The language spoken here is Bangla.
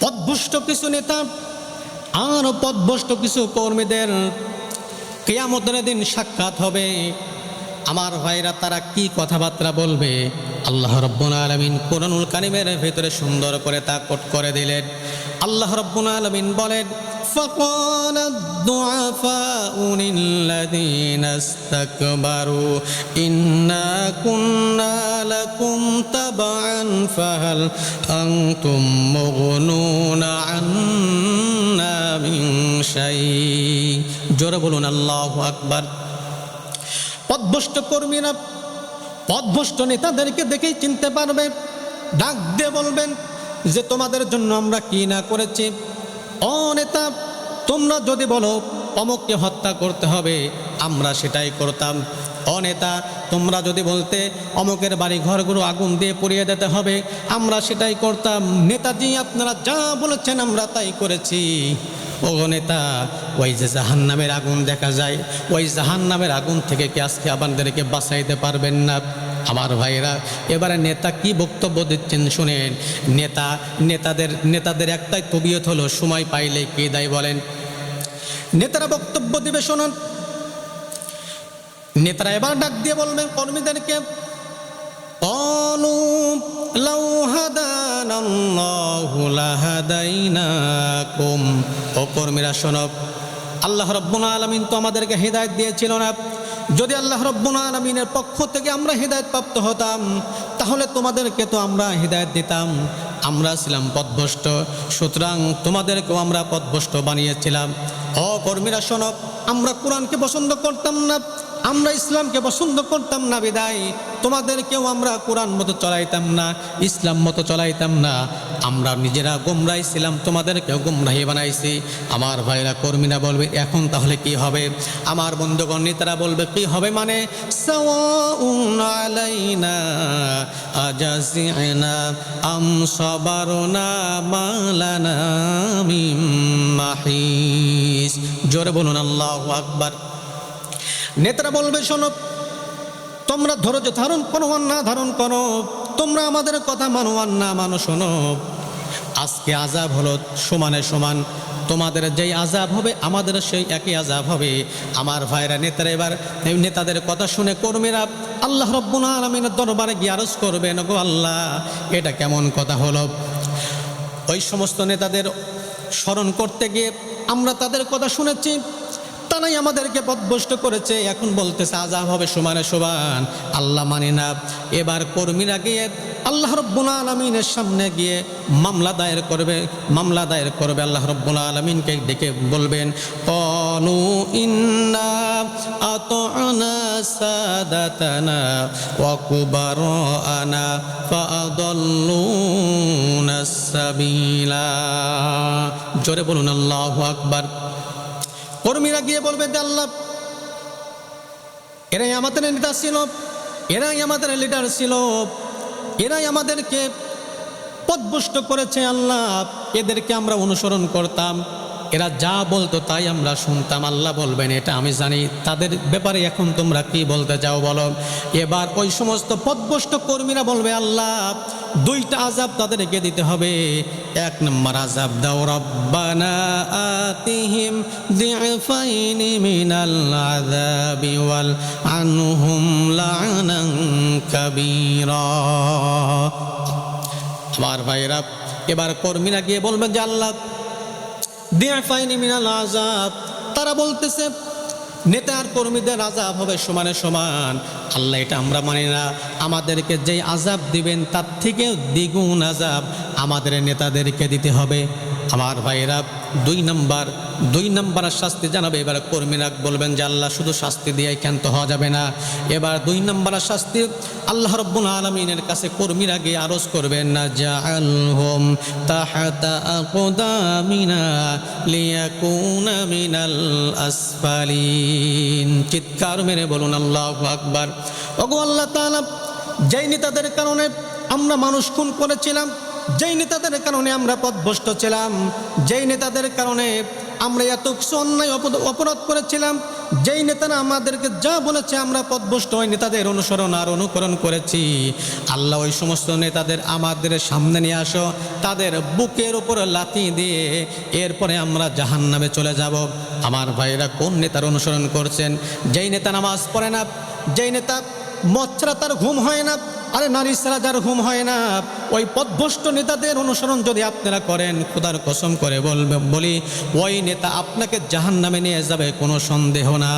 পথভ্রষ্ট কিছু নেতা আর পথভ্রষ্ট কিছু কর্মীদের কিয়ামতের দিন সাক্ষাৎ হবে। আমার ভাইরা, তারা কি কথাবার্তা বলবে? আল্লাহ রাব্বুল আলামিন কোরআনুল কারীমের ভিতরে সুন্দর করে তা কোট করে দিলেন। আল্লাহ রাব্বুল আলামিন বলেন, فقال الضعفاء للذين استكبروا إنا كنا لكم تبعا فهل أنتم مغنون عنا من شيء। জোরে বলুন আল্লাহু আকবার। পথভ্রষ্ট কর্মীরা পথভ্রষ্ট নেতাদেরকে দেখেই চিনতে পারবে, ডাক দিয়ে বলবেন যে তোমাদের জন্য আমরা কি না করেছি। ও নেতা, তোমরা যদি বলো অমুককে হত্যা করতে হবে, আমরা সেটাই করতাম। ও নেতা, তোমরা যদি বলতে অমুকের বাড়ি ঘরগুলো আগুন দিয়ে পুড়িয়ে দিতে হবে, আমরা সেটাই করতাম। নেতাজি, আপনারা যা বলেছেন আমরা তাই করেছি। ও নেতা, ওই যে জাহান্নামের আগুন দেখা যায়, ওই জাহান্নামের আগুন থেকে কি আজকে আমাদেরকে বাঁচাইতে পারবেন না? আমার ভাইরা, এবারে নেতা কি বক্তব্য দিচ্ছেন শুনেন। নেতাদের একটাই তবিয়ত হলো সময় পাইলে কে দেয় বলেন। নেতারা বক্তব্য দিবে, শোনেন। নেতারা এবার ডাক দিয়ে বলবেন কর্মীদেরকে, লাউ হাদানাল্লাহু লাহাদাইনাকুম। ও কর্মীরা শোনো, আল্লাহ রাব্বুল আলামিন তো আমাদেরকে হিদায়াত দিয়েছিল না। যদি আল্লাহ রাব্বুল আলামিনের পক্ষ থেকে আমরা হিদায়াত প্রাপ্ত হতাম, তাহলে তোমাদেরকে তো আমরা হিদায়াত দিতাম। আমরা ছিলাম পথভ্রষ্ট, সুতরাং তোমাদেরকেও আমরা পথভ্রষ্ট বানিয়েছিলাম। ও কর্মীরা শোনো, আমরা কোরআনকে পছন্দ করতাম না, আমরা ইসলামকে পছন্দ করতাম না, বিদায় তোমাদেরকেও আমরা কোরআন মতো চলাইতাম না, ইসলাম মতো চলাইতাম না। আমরা নিজেরা গোমরাই ছিলাম, তোমাদেরকেও গোমরাহি বানাইছি। আমার ভাইরা কর্মীরা বলবে, এখন তাহলে কি হবে? আমার বন্ধুগণ নেতারা বলবে, কি হবে মানে? সাওয়াউন আলাইনা আজাজিনা আম সাবারনা মালানা মিন মাহিস। জোরে বলুন আল্লাহু আকবার। নেতারা বলবে, শোনো, তোমরা ধৈর্য ধারণ করো আর না ধারণ করো, তোমরা আমাদের কথা মানো আর না মানো, শোনো, আজকে আযাব হলো সমানে সমান। তোমাদের যেই আযাব হবে আমাদের সেই একই আযাব হবে। আমার ভাইরা, নেতারা এবার নেতাদের কথা শুনে কর্মীরা আল্লাহ রাব্বুল আলামিনের দরবারে গিয়ে আরজ করবেন, গো আল্লাহ, এটা কেমন কথা হলো? ওই সমস্ত নেতাদের স্মরণ করতে গিয়ে আমরা তাদের কথা শুনেছি, তারাই আমাদেরকে পথভ্রষ্ট করেছে, এখন বলতেছে আযাব হবে সমানে সমান। আল্লাহ মানে না। এবার কর্মীরা গিয়ে আল্লাহ রাব্বুল আলামিনের সামনে গিয়ে মামলা দায়ের করবে। আল্লাহ রাব্বুল আলামিনকে ডেকে বলবেন, ক্বালু ইন্না আতা'না সাদাতানা ওয়া কুবারানা ফাআদাল্লুনাস সাবিলা। জোরে বলুন আল্লাহু আকবার। কর্মীরা গিয়ে বলবে যে আল্লাহ, এরাই আমাদের নেতা ছিল, এরাই আমাদের লিডার ছিল, এরাই আমাদেরকে পথভ্রষ্ট করেছে। আল্লাহ, এদেরকে আমরা অনুসরণ করতাম, এরা যা বলতো তাই আমরা শুনতাম। আল্লাহ বলবেন, এটা আমি জানি, তাদের ব্যাপারে এখন তোমরা কি বলতে চাও বলো। এবার ওই সমস্ত পথভ্রষ্ট কর্মীরা বলবে, আল্লাহ, দুইটা আযাব তাদেরকে দিতে হবে। এক নম্বর আযাব দাও, রব্বানা আতিহিম যিফাইনি মিনাল আযাবি ওয়াল আনহুম লা'নান কাবীরা। আমার ভাইরা, এবার কর্মীরা গিয়ে বলবেন যে আল্লাহ, যিফাইনি মিনাল আযাব। তারা বলতেছে নেতা আর কর্মীদের আযাব হবে সমানে সমান। আল্লাহ, এটা আমরা মানি না, আমাদেরকে যেই আযাব দিবেন তার থেকেও দ্বিগুণ আযাব আমাদের নেতাদেরকে দিতে হবে। আমার ভাইরা, দুই নাম্বার শাস্তি জানাবে। এবার কর্মীরা বলবেন যে আল্লাহ, শুধু শাস্তি দিয়ে ক্ষান্ত হওয়া যাবে না। এবার 2 নম্বর শাস্তি আল্লাহ রাব্বুল আলামিনের কাছে কর্মীরা গিয়ে আরজ করবেন, না জাআলহুম তাহতা আকদামিনা লিয়াকুনা মিনাল আসফালিন। চিৎকার মেরে বলুন আল্লাহু আকবার। ওগো আল্লাহ তাআলা, যেই নেতাদের কারণে আমরা মানুষ খুন করেছিলাম, যেই নেতাদের কারণে আমরা পথভ্রষ্ট ছিলাম, যেই নেতাদের কারণে আমরা এত কিছু অন্যায় অপরাধ করেছিলাম, যেই নেতারা আমাদেরকে যা বলেছে আমরা পথভ্রষ্ট ওই নেতাদের অনুসরণ আর অনুকরণ করেছি। আল্লাহ ওই সমস্ত নেতাদের আমাদের সামনে নিয়ে আসো, তাদের বুকের উপর লাথি দিয়ে এরপরে আমরা জাহান্নামে চলে যাব। আমার ভাইরা কোন নেতার অনুসরণ করছেন? যেই নেতা নামাজ পড়ে না, যেই নেতা মদ ছাড়া তার ঘুম হয় না, আরে নারী ছাড়া যার ঘুম হয় না, ওই পথভ্রষ্ট নেতাদের অনুসরণ যদি আপনারা করেন, খোদার কসম করে বলি ওই নেতা আপনাকে জাহান্নামে নিয়ে যাবে, কোনো সন্দেহ নাই।